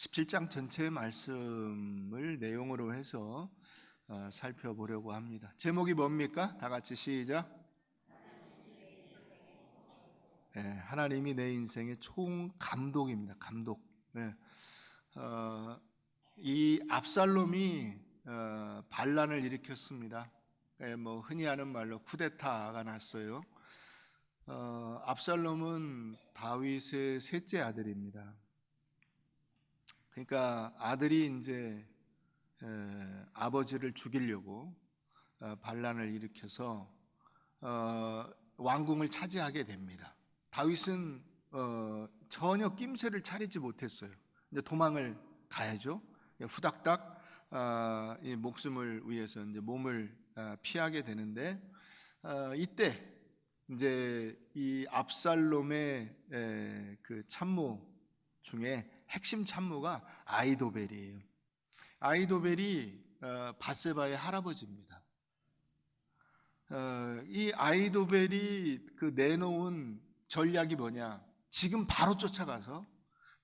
17장 전체의 말씀을 내용으로 해서 살펴보려고 합니다. 제목이 뭡니까? 다 같이 시작. 하나님이 내 인생의 총 감독입니다. 감독. 이 압살롬이 반란을 일으켰습니다. 흔히 하는 말로 쿠데타가 났어요. 압살롬은 다윗의 셋째 아들입니다. 그러니까 아들이 이제 아버지를 죽이려고 반란을 일으켜서 왕궁을 차지하게 됩니다. 다윗은 전혀 낌새를 차리지 못했어요. 이제 도망을 가야죠. 후닥닥 이 목숨을 위해서 이제 몸을 피하게 되는데 이때 이제 이 압살롬의 그 참모 중에 핵심 참모가 아히도벨이에요. 아히도벨이 밧세바의 할아버지입니다. 이 아히도벨이 그 내놓은 전략이 뭐냐? 지금 바로 쫓아가서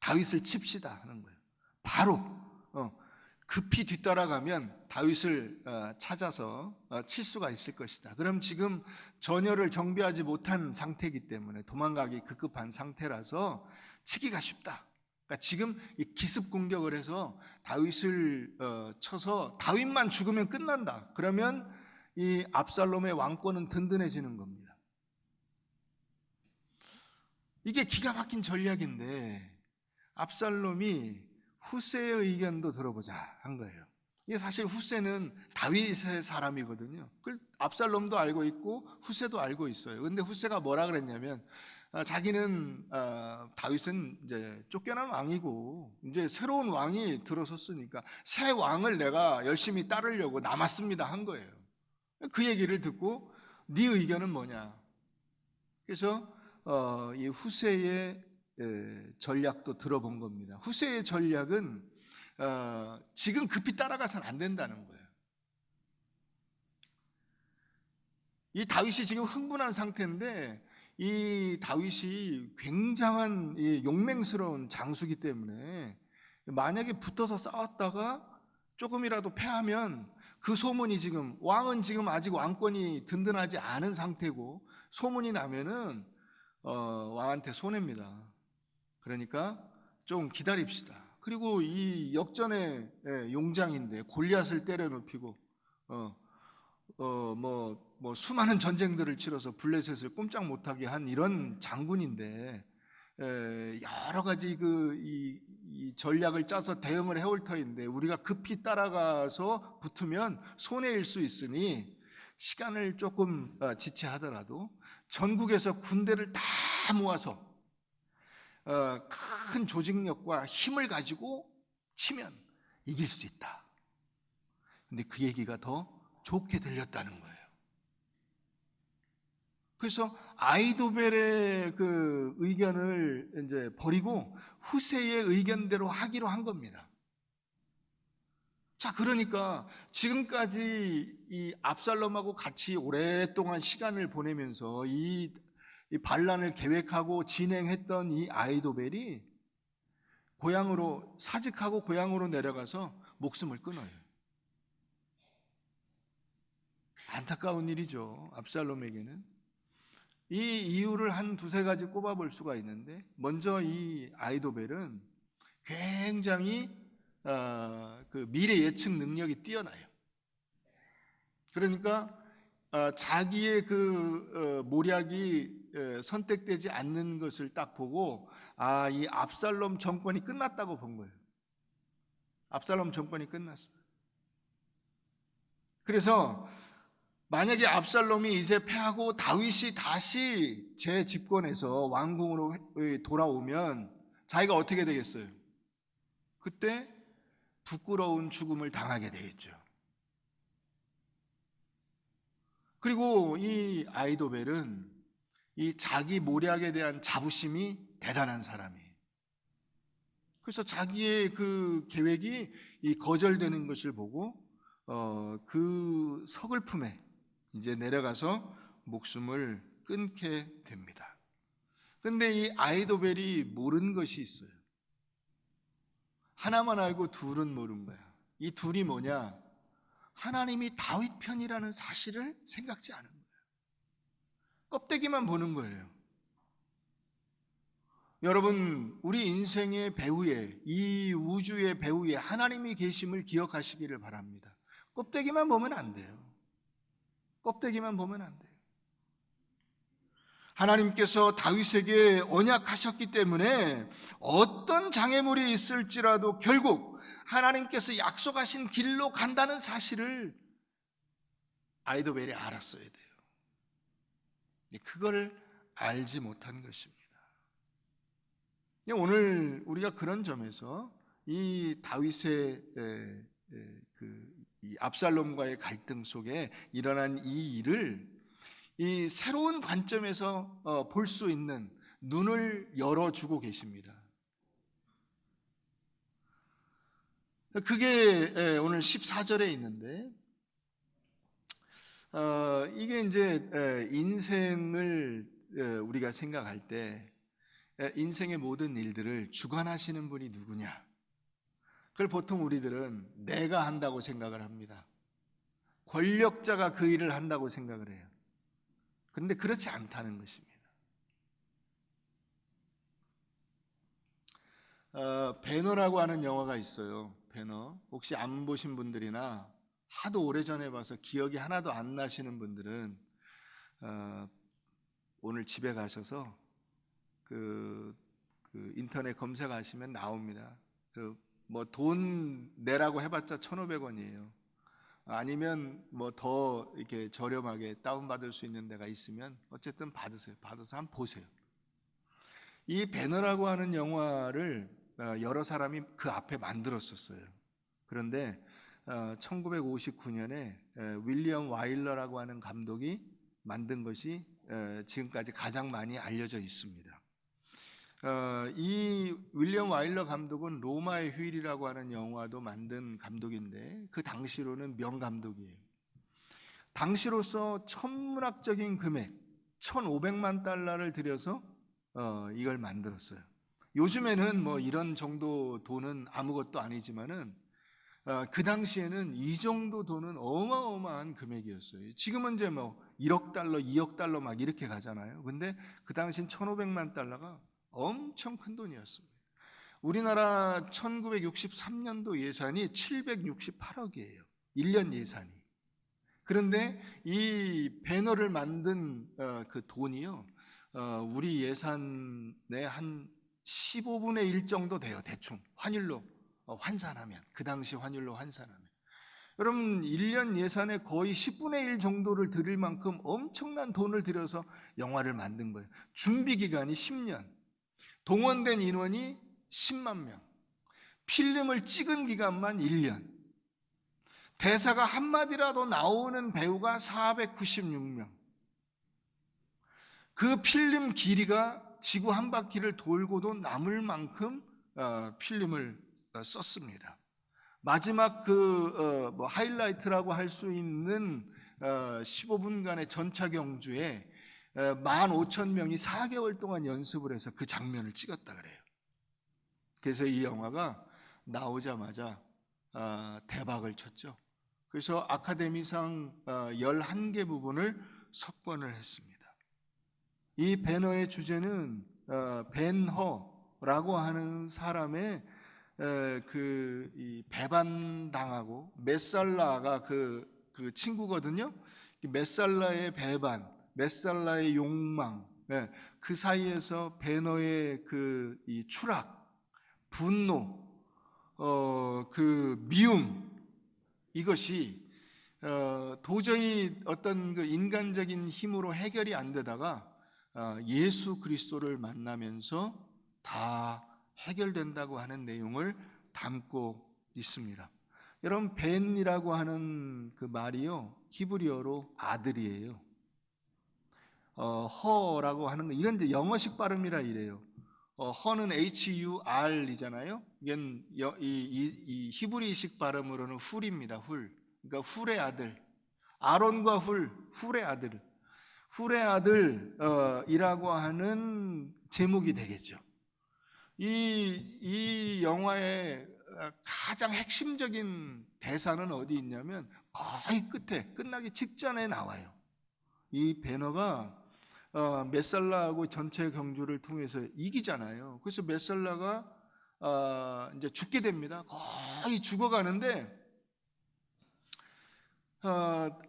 다윗을 칩시다 하는 거예요. 바로 급히 뒤따라가면 다윗을 찾아서 칠 수가 있을 것이다. 그럼 지금 전열을 정비하지 못한 상태이기 때문에 도망가기 급급한 상태라서 치기가 쉽다. 그러니까 지금 이 기습 공격을 해서 다윗을 쳐서 다윗만 죽으면 끝난다. 그러면 이 압살롬의 왕권은 든든해지는 겁니다. 이게 기가 막힌 전략인데 압살롬이 후세의 의견도 들어보자 한 거예요. 이게 사실 후세는 다윗의 사람이거든요. 그걸 압살롬도 알고 있고 후세도 알고 있어요. 근데 후세가 뭐라 그랬냐면 자기는 다윗은 이제 쫓겨난 왕이고 이제 새로운 왕이 들어섰으니까 새 왕을 내가 열심히 따르려고 남았습니다 한 거예요. 그 얘기를 듣고 네 의견은 뭐냐? 그래서 이 후세의 전략도 들어본 겁니다. 후세의 전략은 지금 급히 따라가서는 안 된다는 거예요. 이 다윗이 지금 흥분한 상태인데 이 다윗이 굉장한 용맹스러운 장수기 때문에 만약에 붙어서 싸웠다가 조금이라도 패하면 그 소문이 지금 왕은 지금 아직 왕권이 든든하지 않은 상태고 소문이 나면은 왕한테 손해입니다. 그러니까 좀 기다립시다. 그리고 이 역전의 용장인데 골리앗을 때려 눕히고 수많은 전쟁들을 치러서 블레셋을 꼼짝 못하게 한 이런 장군인데 여러 가지 이 전략을 짜서 대응을 해올 터인데 우리가 급히 따라가서 붙으면 손해일 수 있으니 시간을 조금 지체하더라도 전국에서 군대를 다 모아서 큰 조직력과 힘을 가지고 치면 이길 수 있다. 근데 그 얘기가 더 좋게 들렸다는 거예요. 그래서 아히도벨의 그 의견을 이제 버리고 후세의 의견대로 하기로 한 겁니다. 자, 그러니까 지금까지 이 압살롬하고 같이 오랫동안 시간을 보내면서 이 반란을 계획하고 진행했던 이 아히도벨이 사직하고 고향으로 내려가서 목숨을 끊어요. 안타까운 일이죠. 압살롬에게는. 이 이유를 한 두세 가지 꼽아볼 수가 있는데 먼저 이 아히도벨은 굉장히 그 미래 예측 능력이 뛰어나요. 그러니까 자기의 그 모략이 선택되지 않는 것을 딱 보고 이 압살롬 정권이 끝났다고 본 거예요. 압살롬 정권이 끝났어요. 그래서 만약에 압살롬이 이제 패하고 다윗이 다시 재집권해서 왕궁으로 돌아오면 자기가 어떻게 되겠어요? 그때 부끄러운 죽음을 당하게 되겠죠. 그리고 이 아히도벨은 이 자기 모략에 대한 자부심이 대단한 사람이에요. 그래서 자기의 그 계획이 거절되는 것을 보고 그 서글픔에 이제 내려가서 목숨을 끊게 됩니다. 그런데 이 아히도벨이 모르는 것이 있어요. 하나만 알고 둘은 모르는 거야. 이 둘이 뭐냐? 하나님이 다윗 편이라는 사실을 생각지 않은 거예요. 껍데기만 보는 거예요. 여러분, 우리 인생의 배후에, 이 우주의 배후에 하나님이 계심을 기억하시기를 바랍니다. 껍데기만 보면 안 돼요. 껍데기만 보면 안 돼요. 하나님께서 다윗에게 언약하셨기 때문에 어떤 장애물이 있을지라도 결국 하나님께서 약속하신 길로 간다는 사실을 아이도벨이 알았어야 돼요. 그걸 알지 못한 것입니다. 오늘 우리가 그런 점에서 이 다윗의 이 압살롬과의 갈등 속에 일어난 이 일을 이 새로운 관점에서 볼 수 있는 눈을 열어주고 계십니다. 그게 오늘 14절에 있는데, 이게 이제 인생을 우리가 생각할 때 인생의 모든 일들을 주관하시는 분이 누구냐? 그걸 보통 우리들은 내가 한다고 생각을 합니다. 권력자가 그 일을 한다고 생각을 해요. 그런데 그렇지 않다는 것입니다. 배너라고 하는 영화가 있어요. 배너. 혹시 안 보신 분들이나 하도 오래전에 봐서 기억이 하나도 안 나시는 분들은 오늘 집에 가셔서 그 인터넷 검색하시면 나옵니다. 뭐 돈 내라고 해봤자 1,500원이에요. 아니면 뭐 더 이렇게 저렴하게 다운받을 수 있는 데가 있으면 어쨌든 받으세요. 받아서 한번 보세요. 이 배너라고 하는 영화를 여러 사람이 그 앞에 만들었었어요. 그런데 1959년에 윌리엄 와일러라고 하는 감독이 만든 것이 지금까지 가장 많이 알려져 있습니다. 이 윌리엄 와일러 감독은 로마의 휴일이라고 하는 영화도 만든 감독인데 그 당시로는 명감독이에요. 당시로서 천문학적인 금액 1,500만 달러를 들여서 이걸 만들었어요. 요즘에는 뭐 이런 정도 돈은 아무것도 아니지만은 그 당시에는 이 정도 돈은 어마어마한 금액이었어요. 지금은 이제 뭐 1억 달러, 2억 달러 막 이렇게 가잖아요. 근데 그 당시엔 1,500만 달러가 엄청 큰 돈이었습니다. 우리나라 1963년도 예산이 768억이에요. 1년 예산이. 그런데 이 배너를 만든 그 돈이요, 우리 예산의 한 15분의 1 정도 돼요. 대충 환율로 환산하면, 그 당시 환율로 환산하면. 여러분 1년 예산의 거의 10분의 1 정도를 들일 만큼 엄청난 돈을 들여서 영화를 만든 거예요. 준비 기간이 10년, 동원된 인원이 10만 명, 필름을 찍은 기간만 1년, 대사가 한마디라도 나오는 배우가 496명. 그 필름 길이가 지구 한 바퀴를 돌고도 남을 만큼 필름을 썼습니다. 마지막 뭐 하이라이트라고 할 수 있는 15분간의 전차 경주에 15,000명이 4개월 동안 연습을 해서 그 장면을 찍었다 그래요. 그래서 이 영화가 나오자마자 대박을 쳤죠. 그래서 아카데미상 11개 부분을 석권을 했습니다. 이 배너의 주제는 벤허라고 하는 사람의 이 배반당하고 메살라가 그 친구거든요. 메살라의 배반, 메살라의 욕망, 그 사이에서 배너의 이 추락, 분노, 그 미움, 이것이 도저히 어떤 그 인간적인 힘으로 해결이 안 되다가 예수 그리스도를 만나면서 다 해결된다고 하는 내용을 담고 있습니다. 여러분, 벤이라고 하는 그 말이요, 히브리어로 아들이에요. 허라고 하는 거, 이건 이제 영어식 발음이라 이래요. 허는 HUR이잖아요. 이건 이 히브리식 발음으로는 훌입니다. 훌. 그러니까 훌의 아들. 아론과 훌의 아들. 훌의 아들이라고 하는 제목이 되겠죠. 이 영화의 가장 핵심적인 대사는 어디 있냐면 거의 끝에 끝나기 직전에 나와요. 이 베너가 메살라하고 전체 경주를 통해서 이기잖아요. 그래서 메살라가 이제 죽게 됩니다. 거의 죽어가는데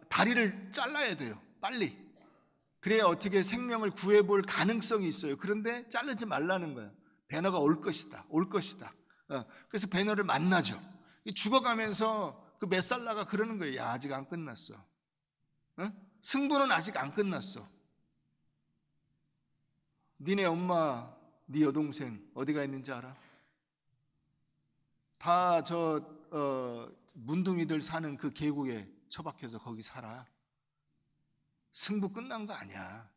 다리를 잘라야 돼요. 빨리. 그래야 어떻게 생명을 구해볼 가능성이 있어요. 그런데 자르지 말라는 거예요. 베너가 올 것이다. 올 것이다. 그래서 베너를 만나죠. 죽어가면서 그 메살라가 그러는 거예요. 야, 아직 안 끝났어. 승부는 아직 안 끝났어. 니네 엄마, 네 여동생 어디가 있는지 알아? 다 문둥이들 사는 그 계곡에 처박혀서 거기 살아. 승부 끝난 거 아니야.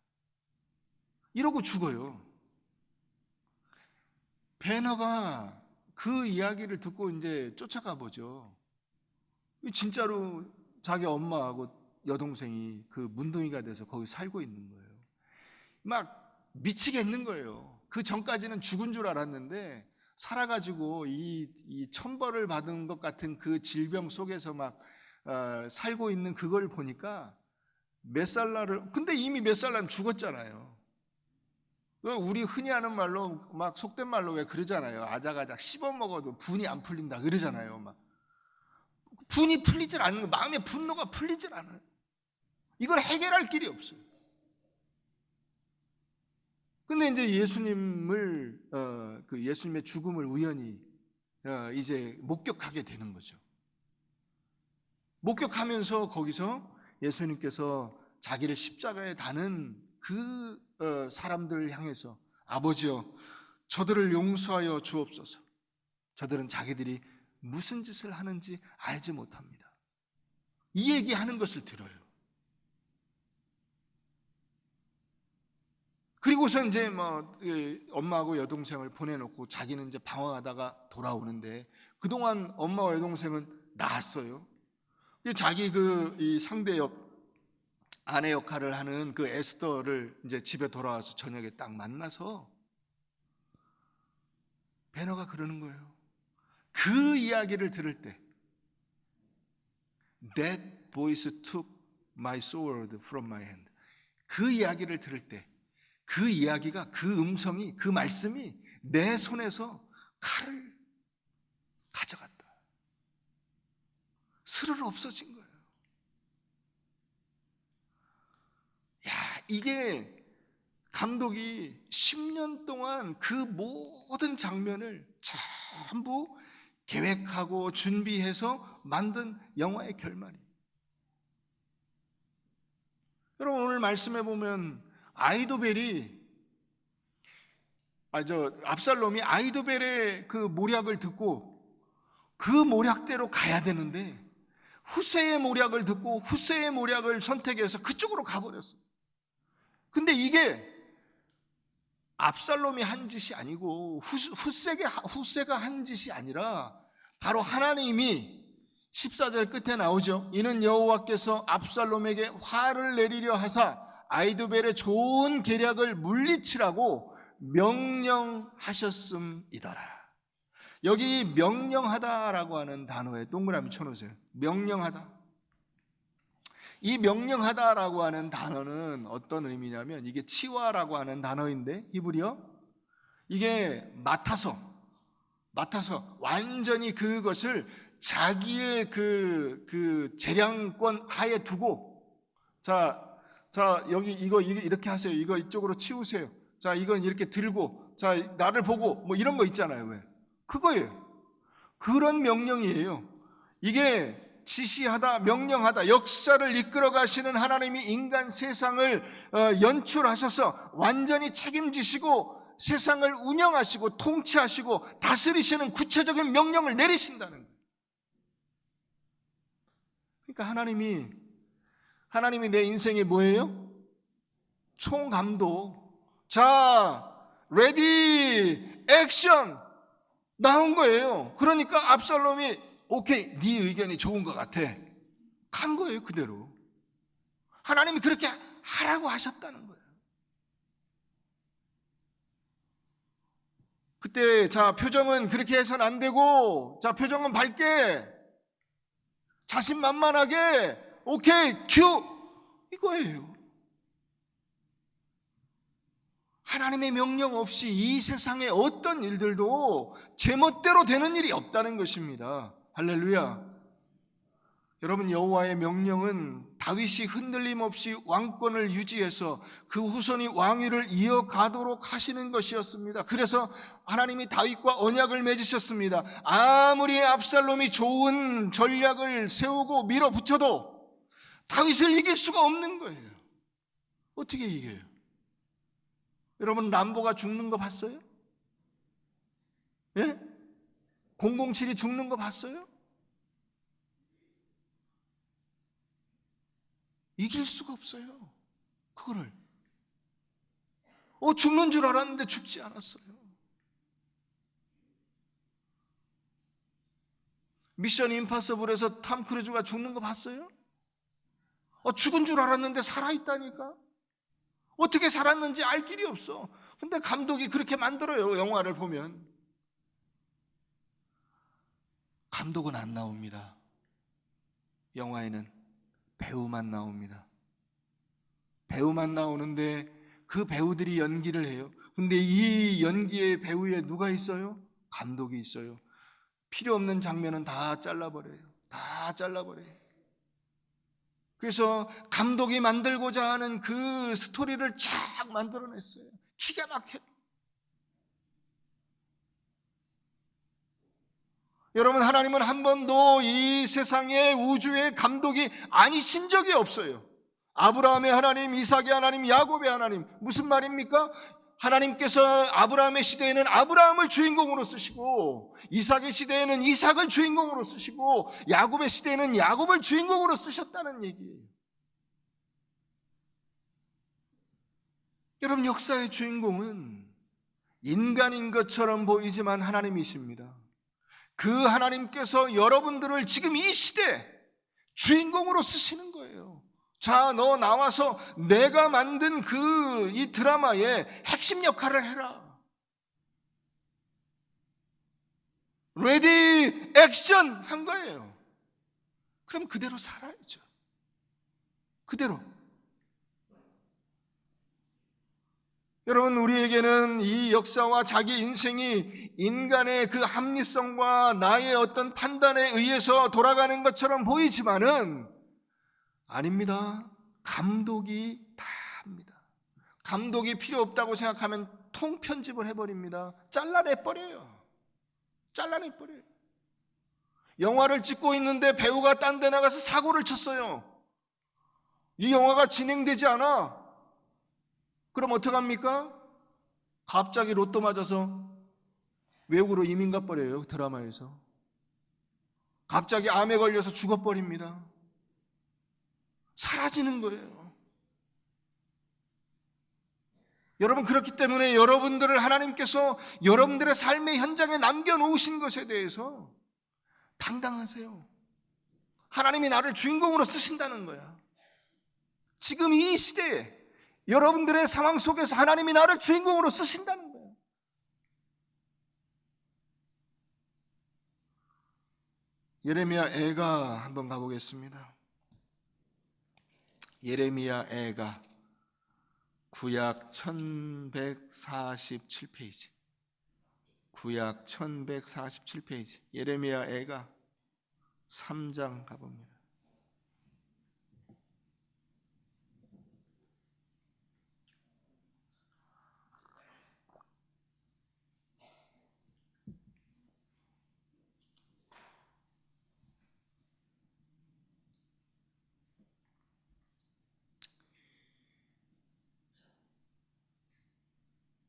이러고 죽어요. 베너가 그 이야기를 듣고 이제 쫓아가 보죠. 진짜로 자기 엄마하고 여동생이 그 문둥이가 돼서 거기 살고 있는 거예요. 막 미치겠는 거예요. 그 전까지는 죽은 줄 알았는데 살아가지고 이 천벌을 받은 것 같은 그 질병 속에서 막 살고 있는 그걸 보니까 근데 이미 메살라는 죽었잖아요. 우리 흔히 하는 말로 막 속된 말로 왜 그러잖아요. 아작아작 씹어먹어도 분이 안 풀린다 그러잖아요. 막 분이 풀리질 않는 거, 마음의 분노가 풀리질 않아요. 이걸 해결할 길이 없어요. 근데 이제 예수님의 죽음을 우연히 이제 목격하게 되는 거죠. 목격하면서 거기서 예수님께서 자기를 십자가에 다는 그 사람들을 향해서 아버지여 저들을 용서하여 주옵소서. 저들은 자기들이 무슨 짓을 하는지 알지 못합니다. 이 얘기하는 것을 들어요. 그리고서 이제 엄마하고 여동생을 보내놓고 자기는 이제 방황하다가 돌아오는데 그동안 엄마와 여동생은 나았어요. 자기 이 상대역 아내 역할을 하는 그 에스더를 이제 집에 돌아와서 저녁에 딱 만나서 베너가 그러는 거예요. 그 이야기를 들을 때 That voice took my sword from my hand. 그 이야기를 들을 때 그 이야기가, 그 음성이, 그 말씀이 내 손에서 칼을 가져갔다. 스르르 없어진 거예요. 야, 이게 감독이 10년 동안 그 모든 장면을 전부 계획하고 준비해서 만든 영화의 결말이에요. 여러분 오늘 말씀해 보면 압살롬이 아히도벨의 그 모략을 듣고 그 모략대로 가야 되는데 후세의 모략을 듣고 후세의 모략을 선택해서 그쪽으로 가버렸어요. 근데 이게 압살롬이 한 짓이 아니고 후세가 한 짓이 아니라 바로 하나님이 14절 끝에 나오죠. 이는 여호와께서 압살롬에게 화를 내리려 하사 아히도벨의 좋은 계략을 물리치라고 명령하셨음이더라. 여기 명령하다라고 하는 단어에 동그라미 쳐놓으세요. 명령하다. 이 명령하다라고 하는 단어는 어떤 의미냐면 이게 치와라고 하는 단어인데 히브리어 이게 맡아서 완전히 그것을 자기의 그 재량권 하에 두고 자 여기 이거 이렇게 하세요. 이거 이쪽으로 치우세요. 자 이건 이렇게 들고 자 나를 보고 뭐 이런 거 있잖아요. 왜? 그거예요. 그런 명령이에요. 이게 지시하다, 명령하다, 역사를 이끌어 가시는 하나님이 인간 세상을 연출하셔서 완전히 책임지시고 세상을 운영하시고 통치하시고 다스리시는 구체적인 명령을 내리신다는 거예요. 그러니까 하나님이 내 인생에 뭐예요? 총감독. 자, 레디, 액션 나온 거예요. 그러니까 압살롬이 오케이, 네 의견이 좋은 것 같아. 간 거예요, 그대로. 하나님이 그렇게 하라고 하셨다는 거예요. 그때 자 표정은 그렇게 해서는 안 되고, 자 표정은 밝게, 자신만만하게, 오케이 큐, 이거예요. 하나님의 명령 없이 이 세상의 어떤 일들도 제멋대로 되는 일이 없다는 것입니다. 할렐루야. 여러분, 여호와의 명령은 다윗이 흔들림 없이 왕권을 유지해서 그 후손이 왕위를 이어가도록 하시는 것이었습니다. 그래서 하나님이 다윗과 언약을 맺으셨습니다. 아무리 압살롬이 좋은 전략을 세우고 밀어붙여도 다윗을 이길 수가 없는 거예요. 어떻게 이겨요? 여러분, 람보가 죽는 거 봤어요? 예? 007이 죽는 거 봤어요? 이길 수가 없어요. 그거를. 죽는 줄 알았는데 죽지 않았어요. 미션 임파서블에서 탐 크루즈가 죽는 거 봤어요? 죽은 줄 알았는데 살아있다니까? 어떻게 살았는지 알 길이 없어. 근데 감독이 그렇게 만들어요. 영화를 보면. 감독은 안 나옵니다. 영화에는 배우만 나옵니다. 배우만 나오는데 그 배우들이 연기를 해요. 근데 이 연기의 배우에 누가 있어요? 감독이 있어요. 필요 없는 장면은 다 잘라버려요. 다 잘라버려요. 그래서 감독이 만들고자 하는 그 스토리를 쫙 만들어냈어요. 기가 막혀요. 여러분, 하나님은 한 번도 이 세상의 우주의 감독이 아니신 적이 없어요. 아브라함의 하나님, 이삭의 하나님, 야곱의 하나님. 무슨 말입니까? 하나님께서 아브라함의 시대에는 아브라함을 주인공으로 쓰시고, 이삭의 시대에는 이삭을 주인공으로 쓰시고, 야곱의 시대에는 야곱을 주인공으로 쓰셨다는 얘기예요. 여러분, 역사의 주인공은 인간인 것처럼 보이지만 하나님이십니다. 그 하나님께서 여러분들을 지금 이 시대 주인공으로 쓰시는 거예요. 자, 너 나와서 내가 만든 이 드라마의 핵심 역할을 해라. 레디 액션 한 거예요. 그럼 그대로 살아야죠. 그대로. 여러분, 우리에게는 이 역사와 자기 인생이 인간의 그 합리성과 나의 어떤 판단에 의해서 돌아가는 것처럼 보이지만은 아닙니다. 감독이 다 합니다. 감독이 필요 없다고 생각하면 통편집을 해버립니다. 잘라내버려요. 잘라내버려요. 영화를 찍고 있는데 배우가 딴 데 나가서 사고를 쳤어요. 이 영화가 진행되지 않아. 그럼 어떡합니까? 갑자기 로또 맞아서 외국으로 이민 가버려요. 드라마에서. 갑자기 암에 걸려서 죽어버립니다. 사라지는 거예요. 여러분, 그렇기 때문에 여러분들을 하나님께서 여러분들의 삶의 현장에 남겨놓으신 것에 대해서 당당하세요. 하나님이 나를 주인공으로 쓰신다는 거야. 지금 이 시대에 여러분들의 상황 속에서 하나님이 나를 주인공으로 쓰신다는 거예요. 예레미야 애가 한번 가보겠습니다. 예레미야 애가 구약 1147페이지. 구약 1147페이지. 예레미야 애가 3장 가봅니다.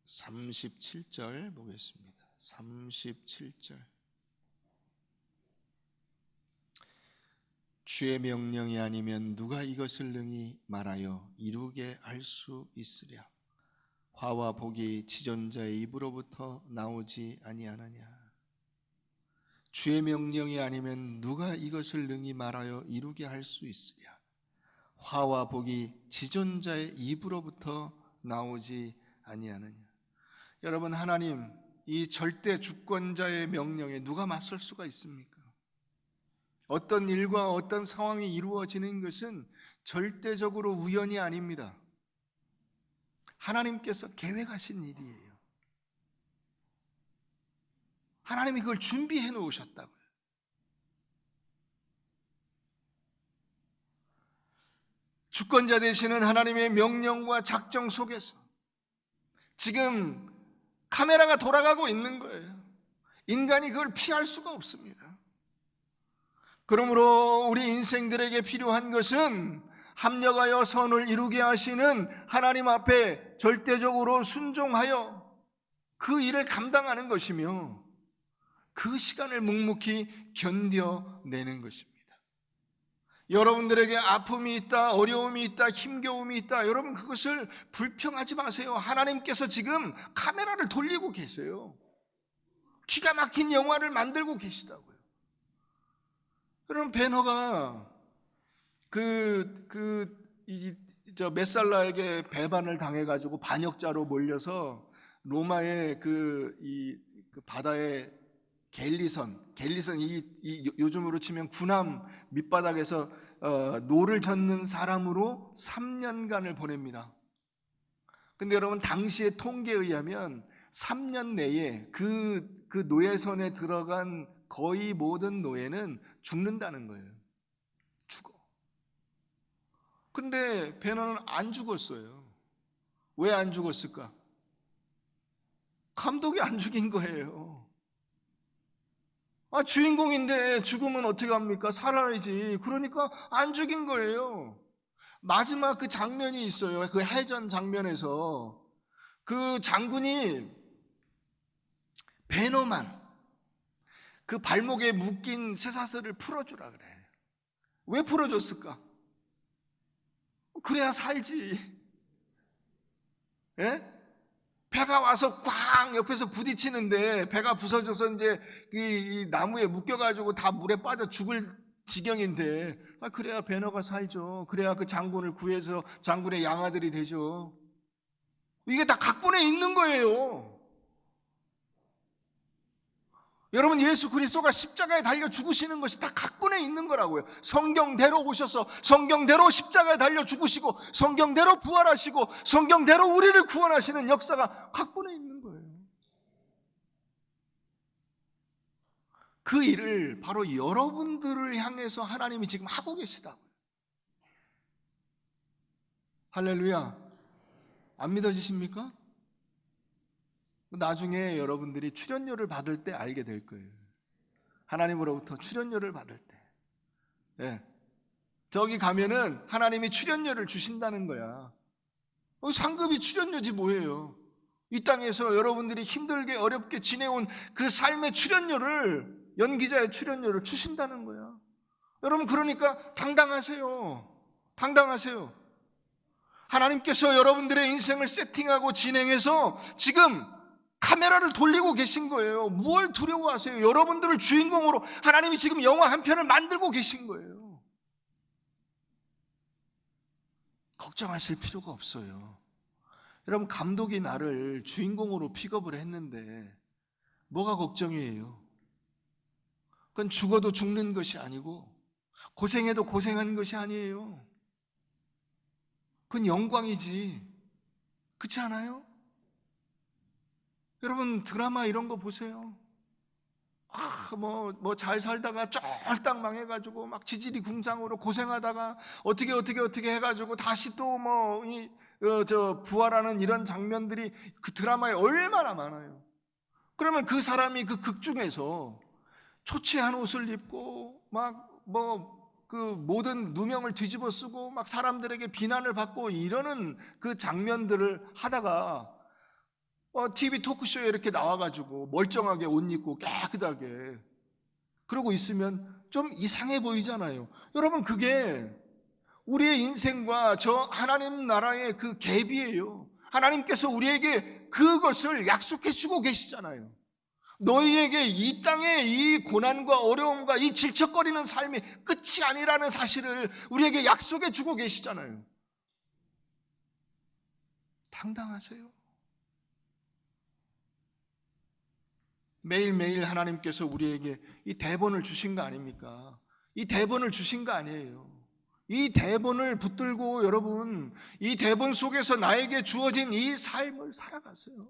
(37절) 보겠습니다. 37절. 주의 명령이 아니면 누가 이것을 능히 말하여 이루게 할 수 있으랴. 화와 복이 지존자의 입으로부터 나오지 아니하느냐. 주의 명령이 아니면 누가 이것을 능히 말하여 이루게 할 수 있으랴. 화와 복이 지존자의 입으로부터 나오지 아니하느냐. 여러분, 하나님 이 절대 주권자의 명령에 누가 맞설 수가 있습니까? 어떤 일과 어떤 상황이 이루어지는 것은 절대적으로 우연이 아닙니다. 하나님께서 계획하신 일이에요. 하나님이 그걸 준비해 놓으셨다고요. 주권자 되시는 하나님의 명령과 작정 속에서 지금 카메라가 돌아가고 있는 거예요. 인간이 그걸 피할 수가 없습니다. 그러므로 우리 인생들에게 필요한 것은 합력하여 선을 이루게 하시는 하나님 앞에 절대적으로 순종하여 그 일을 감당하는 것이며 그 시간을 묵묵히 견뎌내는 것입니다. 여러분들에게 아픔이 있다, 어려움이 있다, 힘겨움이 있다. 여러분 그것을 불평하지 마세요. 하나님께서 지금 카메라를 돌리고 계세요. 기가 막힌 영화를 만들고 계시다고요. 여러분 배너가 메살라에게 배반을 당해가지고 반역자로 몰려서 로마의 그 바다의 갤리선 요즘으로 치면 군함 밑바닥에서 노를 젓는 사람으로 3년간을 보냅니다. 근데 여러분 당시의 통계에 의하면 3년 내에 그 노예선에 들어간 거의 모든 노예는 죽는다는 거예요. 죽어. 근데 배너는 안 죽었어요. 왜 안 죽었을까? 감독이 안 죽인 거예요. 주인공인데 죽으면 어떻게 합니까? 살아야지. 그러니까 안 죽인 거예요. 마지막 그 장면이 있어요. 그 해전 장면에서 그 장군이 배너만 그 발목에 묶인 쇠사슬을 풀어주라 그래. 왜 풀어줬을까? 그래야 살지. 예? 배가 와서 꽝 옆에서 부딪히는데 배가 부서져서 이제 이 나무에 묶여가지고 다 물에 빠져 죽을 지경인데 그래야 배너가 살죠. 그래야 그 장군을 구해서 장군의 양아들이 되죠. 이게 다 각본에 있는 거예요. 여러분 예수 그리스도가 십자가에 달려 죽으시는 것이 다 각본에 있는 거라고요. 성경대로 오셔서 성경대로 십자가에 달려 죽으시고 성경대로 부활하시고 성경대로 우리를 구원하시는 역사가 각본에 있는 거예요. 그 일을 바로 여러분들을 향해서 하나님이 지금 하고 계시다고요. 할렐루야. 안 믿어지십니까? 나중에 여러분들이 출연료를 받을 때 알게 될 거예요. 하나님으로부터 출연료를 받을 때. 네. 저기 가면은 하나님이 출연료를 주신다는 거야. 상급이 출연료지 뭐예요. 이 땅에서 여러분들이 힘들게 어렵게 지내온 그 삶의 출연료를, 연기자의 출연료를 주신다는 거야. 여러분 그러니까 당당하세요. 당당하세요. 하나님께서 여러분들의 인생을 세팅하고 진행해서 지금 카메라를 돌리고 계신 거예요. 뭘 두려워하세요? 여러분들을 주인공으로 하나님이 지금 영화 한 편을 만들고 계신 거예요. 걱정하실 필요가 없어요. 여러분 감독이 나를 주인공으로 픽업을 했는데 뭐가 걱정이에요? 그건 죽어도 죽는 것이 아니고 고생해도 고생한 것이 아니에요. 그건 영광이지. 그렇지 않아요? 여러분 드라마 이런 거 보세요. 뭐 잘 살다가 쫄딱 망해가지고 막 지질이 궁상으로 고생하다가 어떻게 해가지고 다시 또 부활하는 이런 장면들이 그 드라마에 얼마나 많아요. 그러면 그 사람이 그 극 중에서 초췌한 옷을 입고 그 모든 누명을 뒤집어 쓰고 막 사람들에게 비난을 받고 이러는 그 장면들을 하다가 TV 토크쇼에 이렇게 나와가지고 멀쩡하게 옷 입고 깨끗하게 그러고 있으면 좀 이상해 보이잖아요. 여러분 그게 우리의 인생과 저 하나님 나라의 그 갭이에요. 하나님께서 우리에게 그것을 약속해 주고 계시잖아요. 너희에게 이 땅의 이 고난과 어려움과 이 질척거리는 삶이 끝이 아니라는 사실을 우리에게 약속해 주고 계시잖아요. 당당하세요. 매일매일 하나님께서 우리에게 이 대본을 주신 거 아닙니까? 이 대본을 주신 거 아니에요. 이 대본을 붙들고 여러분, 이 대본 속에서 나에게 주어진 이 삶을 살아가세요.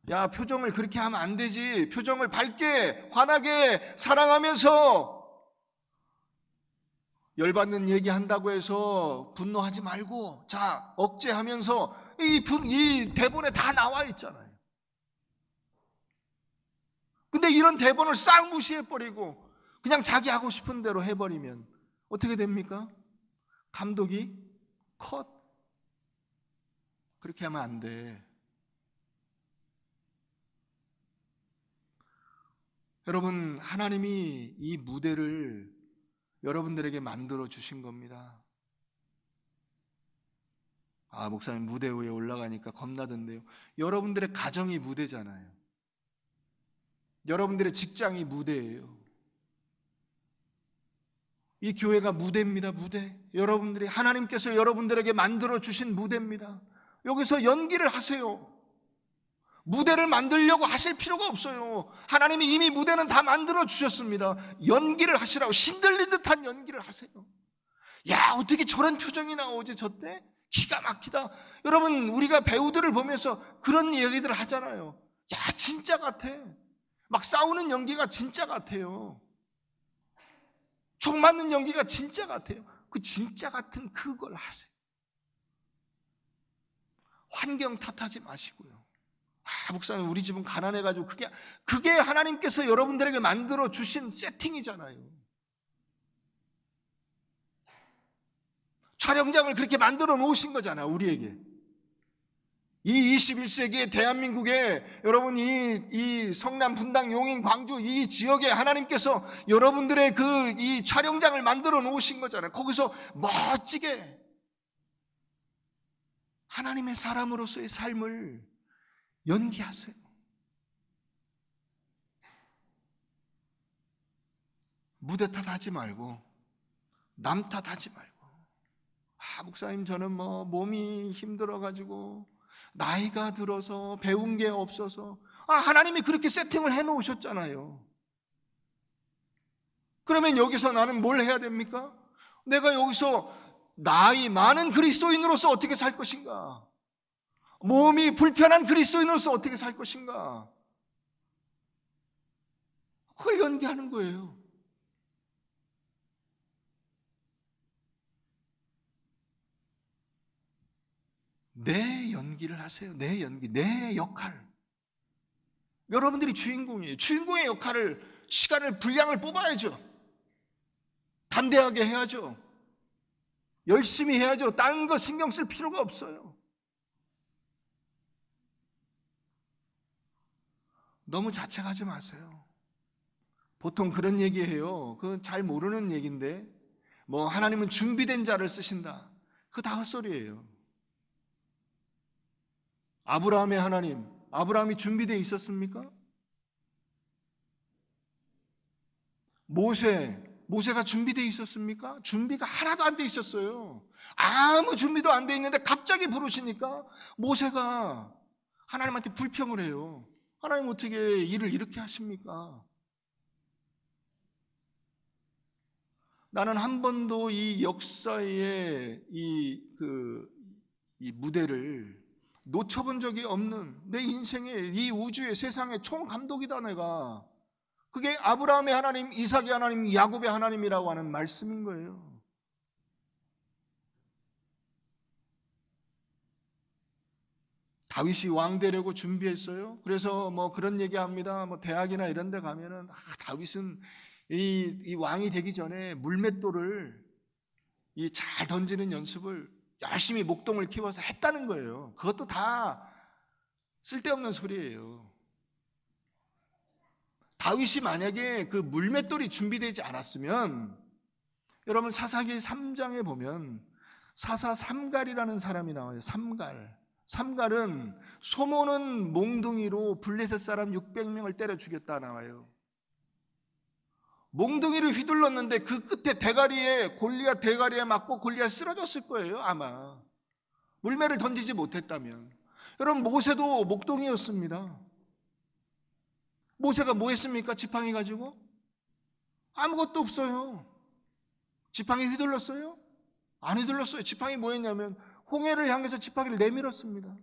야, 표정을 그렇게 하면 안 되지. 표정을 밝게, 환하게 사랑하면서, 열받는 얘기한다고 해서 분노하지 말고, 자, 억제하면서 이 대본에 다 나와 있잖아요. 근데 이런 대본을 싹 무시해버리고 그냥 자기 하고 싶은 대로 해버리면 어떻게 됩니까? 감독이 컷. 그렇게 하면 안 돼. 여러분, 하나님이 이 무대를 여러분들에게 만들어 주신 겁니다. 아, 목사님 무대 위에 올라가니까 겁나던데요. 여러분들의 가정이 무대잖아요. 여러분들의 직장이 무대예요. 이 교회가 무대입니다. 무대. 여러분들이, 하나님께서 여러분들에게 만들어 주신 무대입니다. 여기서 연기를 하세요. 무대를 만들려고 하실 필요가 없어요. 하나님이 이미 무대는 다 만들어 주셨습니다. 연기를 하시라고, 신들린 듯한 연기를 하세요. 야, 어떻게 저런 표정이 나오지 저때? 기가 막히다. 여러분, 우리가 배우들을 보면서 그런 얘기들을 하잖아요. 야, 진짜 같아. 막 싸우는 연기가 진짜 같아요. 총 맞는 연기가 진짜 같아요. 그 진짜 같은 그걸 하세요. 환경 탓하지 마시고요. 아, 목사님 우리 집은 가난해가지고 그게 하나님께서 여러분들에게 만들어 주신 세팅이잖아요. 촬영장을 그렇게 만들어 놓으신 거잖아요, 우리에게. 이 21세기의 대한민국에 여러분, 이 성남, 분당, 용인, 광주 이 지역에 하나님께서 여러분들의 이 촬영장을 만들어 놓으신 거잖아요. 거기서 멋지게 하나님의 사람으로서의 삶을 연기하세요. 무대 탓하지 말고, 남 탓하지 말고. 아, 목사님 저는 몸이 힘들어가지고, 나이가 들어서, 배운 게 없어서. 아, 하나님이 그렇게 세팅을 해놓으셨잖아요. 그러면 여기서 나는 뭘 해야 됩니까? 내가 여기서 나이 많은 그리스도인으로서 어떻게 살 것인가? 몸이 불편한 그리스도인으로서 어떻게 살 것인가? 그걸 연기하는 거예요. 내 연기를 하세요. 내 연기, 내 역할. 여러분들이 주인공이에요. 주인공의 역할을, 시간을, 분량을 뽑아야죠. 담대하게 해야죠. 열심히 해야죠. 다른 거 신경 쓸 필요가 없어요. 너무 자책하지 마세요. 보통 그런 얘기해요. 그건 잘 모르는 얘기인데, 하나님은 준비된 자를 쓰신다. 그거 다 헛소리예요. 아브라함의 하나님, 아브라함이 준비되어 있었습니까? 모세가 준비되어 있었습니까? 준비가 하나도 안 돼 있었어요. 아무 준비도 안 돼 있는데 갑자기 부르시니까 모세가 하나님한테 불평을 해요. 하나님 어떻게 일을 이렇게 하십니까? 나는 한 번도 이 역사의 이 무대를 놓쳐본 적이 없는, 내 인생의, 이 우주의, 세상의 총감독이다 내가. 그게 아브라함의 하나님, 이삭의 하나님, 야곱의 하나님이라고 하는 말씀인 거예요. 다윗이 왕 되려고 준비했어요. 그래서 그런 얘기합니다. 대학이나 이런 데 가면은 다윗은 이 왕이 되기 전에 물맷돌을 잘 던지는 연습을 열심히 목동을 키워서 했다는 거예요. 그것도 다 쓸데없는 소리예요. 다윗이 만약에 그 물맷돌이 준비되지 않았으면, 여러분 사사기 3장에 보면 사사 삼갈이라는 사람이 나와요. 삼갈은 소모는 몽둥이로 블레셋 사람 600명을 때려 죽였다 나와요. 몽둥이를 휘둘렀는데 그 끝에 골리앗 대가리에 맞고 골리앗 쓰러졌을 거예요, 아마. 물매를 던지지 못했다면. 여러분, 모세도 목동이었습니다. 모세가 뭐 했습니까? 지팡이 가지고? 아무것도 없어요. 지팡이 휘둘렀어요? 안 휘둘렀어요. 지팡이 뭐 했냐면 홍해를 향해서 지팡이를 내밀었습니다.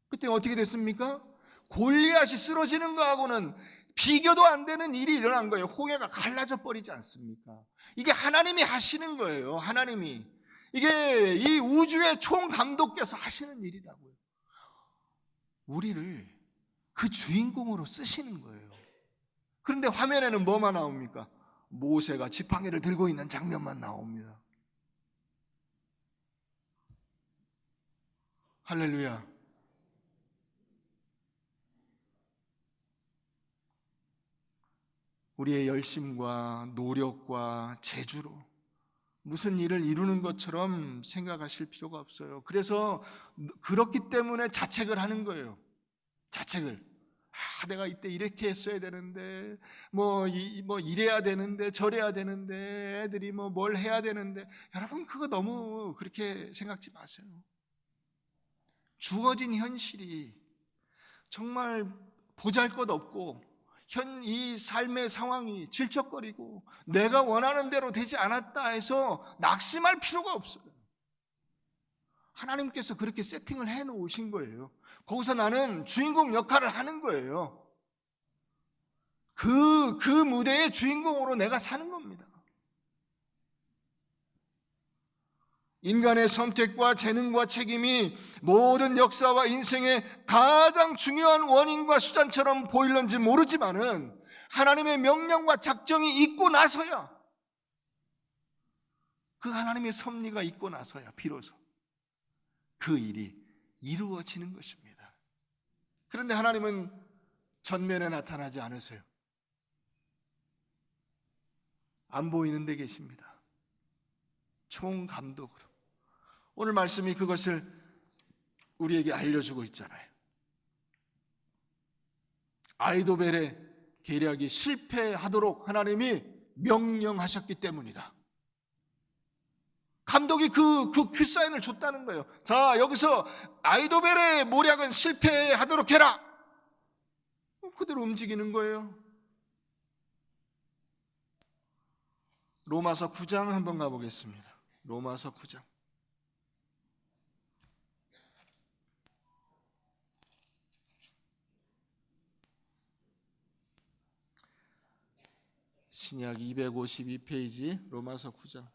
그때 어떻게 됐습니까? 골리앗이 쓰러지는 거하고는 비교도 안 되는 일이 일어난 거예요. 홍해가 갈라져 버리지 않습니까? 이게 하나님이 하시는 거예요. 하나님이. 이게 이 우주의 총감독께서 하시는 일이라고요. 우리를 그 주인공으로 쓰시는 거예요. 그런데 화면에는 뭐만 나옵니까? 모세가 지팡이를 들고 있는 장면만 나옵니다. 할렐루야. 우리의 열심과 노력과 재주로 무슨 일을 이루는 것처럼 생각하실 필요가 없어요. 그래서 그렇기 때문에 자책을 하는 거예요. 자책을. 내가 이때 이렇게 했어야 되는데, 이래야 되는데, 저래야 되는데, 애들이 뭘 해야 되는데. 여러분, 그거 너무 그렇게 생각지 마세요. 주어진 현실이 정말 보잘것없고, 이 삶의 상황이 질척거리고 내가 원하는 대로 되지 않았다 해서 낙심할 필요가 없어요. 하나님께서 그렇게 세팅을 해놓으신 거예요. 거기서 나는 주인공 역할을 하는 거예요. 그 무대의 주인공으로 내가 사는 겁니다. 인간의 선택과 재능과 책임이 모든 역사와 인생의 가장 중요한 원인과 수단처럼 보일는지 모르지만은 하나님의 명령과 작정이 있고 나서야, 그 하나님의 섭리가 있고 나서야 비로소 그 일이 이루어지는 것입니다. 그런데 하나님은 전면에 나타나지 않으세요. 안 보이는 데 계십니다. 총감독으로. 오늘 말씀이 그것을 우리에게 알려주고 있잖아요. 아이도벨의 계략이 실패하도록 하나님이 명령하셨기 때문이다. 감독이 그 큐사인을 줬다는 거예요. 자, 여기서 아이도벨의 모략은 실패하도록 해라. 그대로 움직이는 거예요. 로마서 9장 한번 가보겠습니다. 로마서 9장. 신약 252페이지 로마서 9장.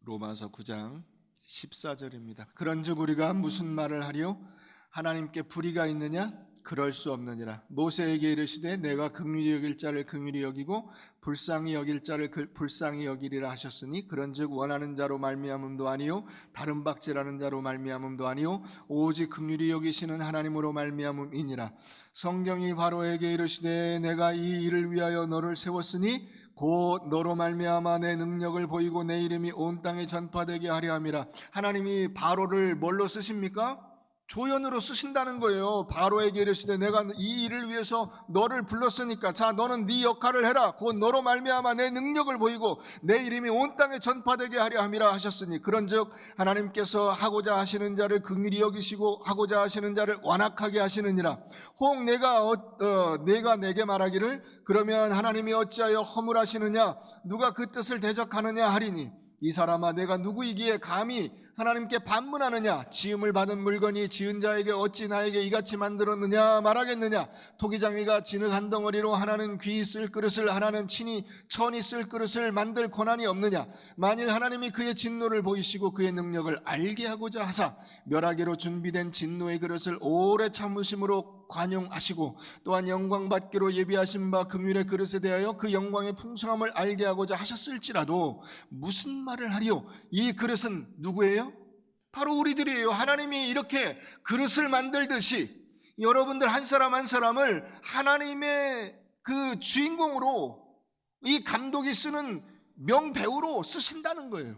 로마서 9장 14절입니다. 그런즉 우리가 무슨 말을 하리요? 하나님께 불의가 있느냐? 그럴 수 없느니라. 모세에게 이르시되 내가 긍휼히 여길 자를 긍휼히 여기고 불쌍히 여길 자를 불쌍히 여기리라 하셨으니 그런즉 원하는 자로 말미암음도 아니요 다른 박제라는 자로 말미암음도 아니요 오직 긍휼히 여기시는 하나님으로 말미암음이니라. 성경이 바로에게 이르시되 내가 이 일을 위하여 너를 세웠으니 곧 너로 말미암아 내 능력을 보이고 내 이름이 온 땅에 전파되게 하려 함이라. 하나님이 바로를 뭘로 쓰십니까? 조연으로 쓰신다는 거예요. 바로에게 이르시되 내가 이 일을 위해서 너를 불렀으니까 자 너는 네 역할을 해라. 곧 너로 말미암아 내 능력을 보이고 내 이름이 온 땅에 전파되게 하려 함이라 하셨으니 그런즉 하나님께서 하고자 하시는 자를 긍휼히 여기시고 하고자 하시는 자를 완악하게 하시느니라. 혹 내가 내게 말하기를 그러면 하나님이 어찌하여 허물하시느냐 누가 그 뜻을 대적하느냐 하리니 이 사람아 내가 누구이기에 감히 하나님께 반문하느냐? 지음을 받은 물건이 지은 자에게 어찌 나에게 이같이 만들었느냐 말하겠느냐? 토기장이가 진흙 한 덩어리로 하나는 귀 쓸 그릇을 하나는 천이 쓸 그릇을 만들 권한이 없느냐? 만일 하나님이 그의 진노를 보이시고 그의 능력을 알게 하고자 하사 멸하기로 준비된 진노의 그릇을 오래 참으심으로 관용하시고 또한 영광 받기로 예비하신 바 긍휼의 그릇에 대하여 그 영광의 풍성함을 알게 하고자 하셨을지라도 무슨 말을 하리요? 이 그릇은 누구예요? 바로 우리들이에요. 하나님이 이렇게 그릇을 만들듯이 여러분들 한 사람 한 사람을 하나님의 그 주인공으로, 이 감독이 쓰는 명배우로 쓰신다는 거예요.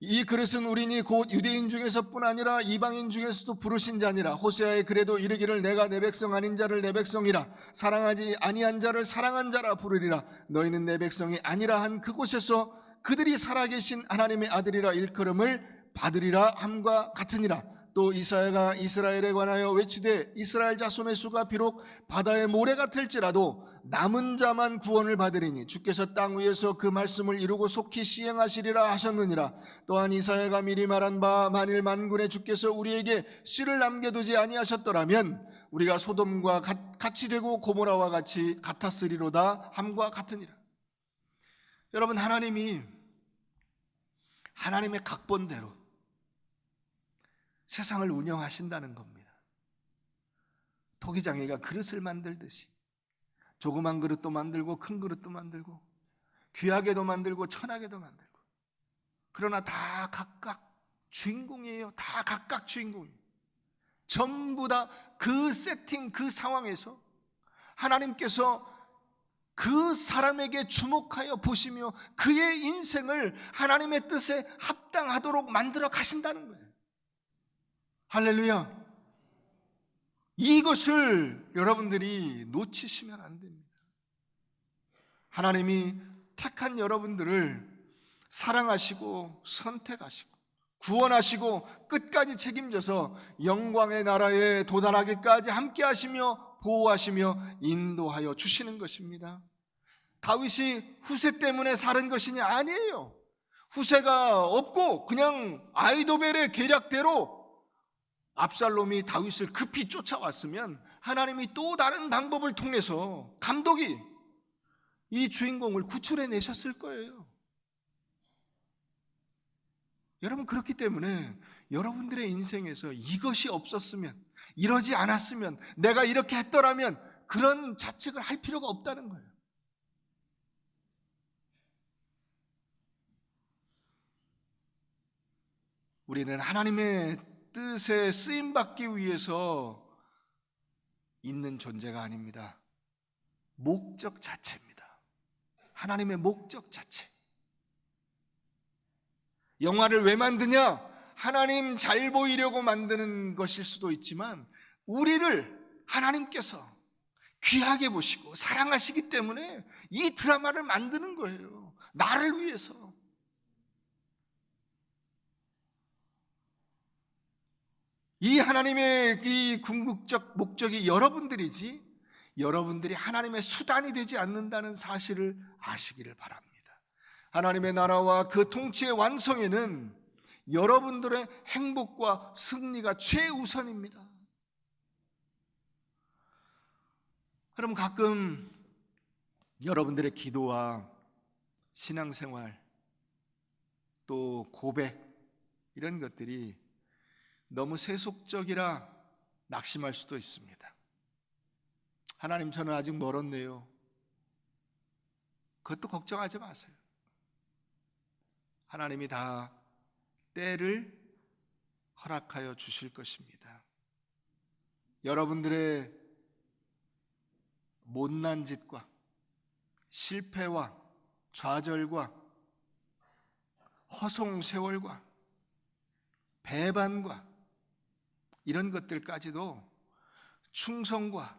이 그릇은 우리니 곧 유대인 중에서뿐 아니라 이방인 중에서도 부르신 자니라. 호세아의 글에도 이르기를 내가 내 백성 아닌 자를 내 백성이라 사랑하지 아니한 자를 사랑한 자라 부르리라. 너희는 내 백성이 아니라 한 그곳에서 그들이 살아계신 하나님의 아들이라 일컬음을 받으리라 함과 같으니라. 또 이사야가 이스라엘에 관하여 외치되 이스라엘 자손의 수가 비록 바다의 모래 같을지라도 남은 자만 구원을 받으리니 주께서 땅 위에서 그 말씀을 이루고 속히 시행하시리라 하셨느니라. 또한 이사야가 미리 말한 바 만일 만군의 주께서 우리에게 씨를 남겨두지 아니하셨더라면 우리가 소돔과 같이 되고 고모라와 같이 같았으리로다 함과 같으니라. 여러분, 하나님이 하나님의 각본대로 세상을 운영하신다는 겁니다. 토기장이가 그릇을 만들듯이 조그만 그릇도 만들고 큰 그릇도 만들고 귀하게도 만들고 천하게도 만들고, 그러나 다 각각 주인공이에요. 다 각각 주인공이에요. 전부 다 그 세팅, 그 상황에서 하나님께서 그 사람에게 주목하여 보시며 그의 인생을 하나님의 뜻에 합당하도록 만들어 가신다는 거예요. 할렐루야. 이것을 여러분들이 놓치시면 안 됩니다. 하나님이 택한 여러분들을 사랑하시고 선택하시고 구원하시고 끝까지 책임져서 영광의 나라에 도달하기까지 함께 하시며 보호하시며 인도하여 주시는 것입니다. 다윗이 후세 때문에 살은 것이 아니에요. 후세가 없고 그냥 아이도벨의 계략대로 압살롬이 다윗을 급히 쫓아왔으면 하나님이 또 다른 방법을 통해서 감독이 이 주인공을 구출해 내셨을 거예요. 여러분, 그렇기 때문에 여러분들의 인생에서 이것이 없었으면, 이러지 않았으면, 내가 이렇게 했더라면 그런 자책을 할 필요가 없다는 거예요. 우리는 하나님의 뜻에 쓰임받기 위해서 있는 존재가 아닙니다. 목적 자체입니다. 하나님의 목적 자체. 영화를 왜 만드냐? 하나님 잘 보이려고 만드는 것일 수도 있지만 우리를 하나님께서 귀하게 보시고 사랑하시기 때문에 이 드라마를 만드는 거예요. 나를 위해서. 이 하나님의 이 궁극적 목적이 여러분들이지 여러분들이 하나님의 수단이 되지 않는다는 사실을 아시기를 바랍니다. 하나님의 나라와 그 통치의 완성에는 여러분들의 행복과 승리가 최우선입니다. 그럼 가끔 여러분들의 기도와 신앙생활 또 고백 이런 것들이 너무 세속적이라 낙심할 수도 있습니다. 하나님, 저는 아직 멀었네요. 그것도 걱정하지 마세요. 하나님이 다 때를 허락하여 주실 것입니다. 여러분들의 못난 짓과 실패와 좌절과 허송세월과 배반과 이런 것들까지도 충성과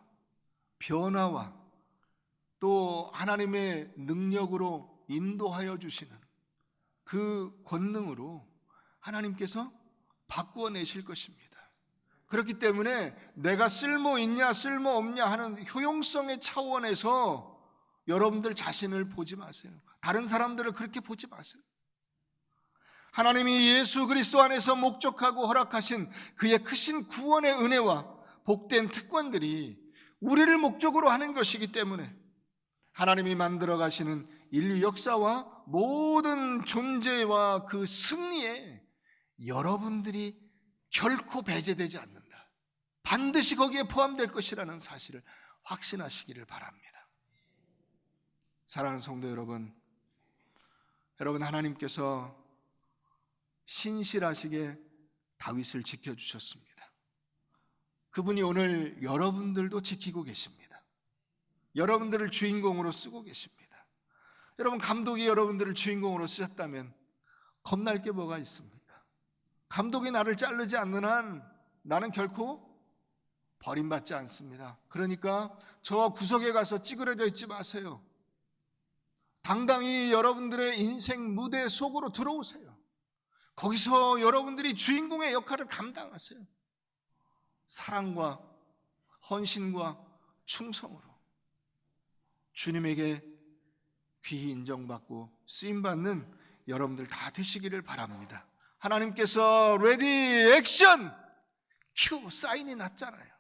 변화와 또 하나님의 능력으로 인도하여 주시는 그 권능으로 하나님께서 바꾸어 내실 것입니다. 그렇기 때문에 내가 쓸모 있냐 쓸모 없냐 하는 효용성의 차원에서 여러분들 자신을 보지 마세요. 다른 사람들을 그렇게 보지 마세요. 하나님이 예수 그리스도 안에서 목적하고 허락하신 그의 크신 구원의 은혜와 복된 특권들이 우리를 목적으로 하는 것이기 때문에 하나님이 만들어 가시는 인류 역사와 모든 존재와 그 승리에 여러분들이 결코 배제되지 않는다. 반드시 거기에 포함될 것이라는 사실을 확신하시기를 바랍니다. 사랑하는 성도 여러분, 하나님께서 신실하시게 다윗을 지켜주셨습니다. 그분이 오늘 여러분들도 지키고 계십니다. 여러분들을 주인공으로 쓰고 계십니다. 여러분, 감독이 여러분들을 주인공으로 쓰셨다면 겁날 게 뭐가 있습니까? 감독이 나를 자르지 않는 한 나는 결코 버림받지 않습니다. 그러니까 저 구석에 가서 찌그러져 있지 마세요. 당당히 여러분들의 인생 무대 속으로 들어오세요. 거기서 여러분들이 주인공의 역할을 감당하세요. 사랑과 헌신과 충성으로 주님에게 귀히 인정받고 쓰임받는 여러분들 다 되시기를 바랍니다. 하나님께서 레디 액션 큐 사인이 났잖아요.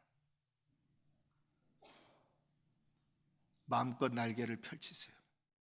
마음껏 날개를 펼치세요.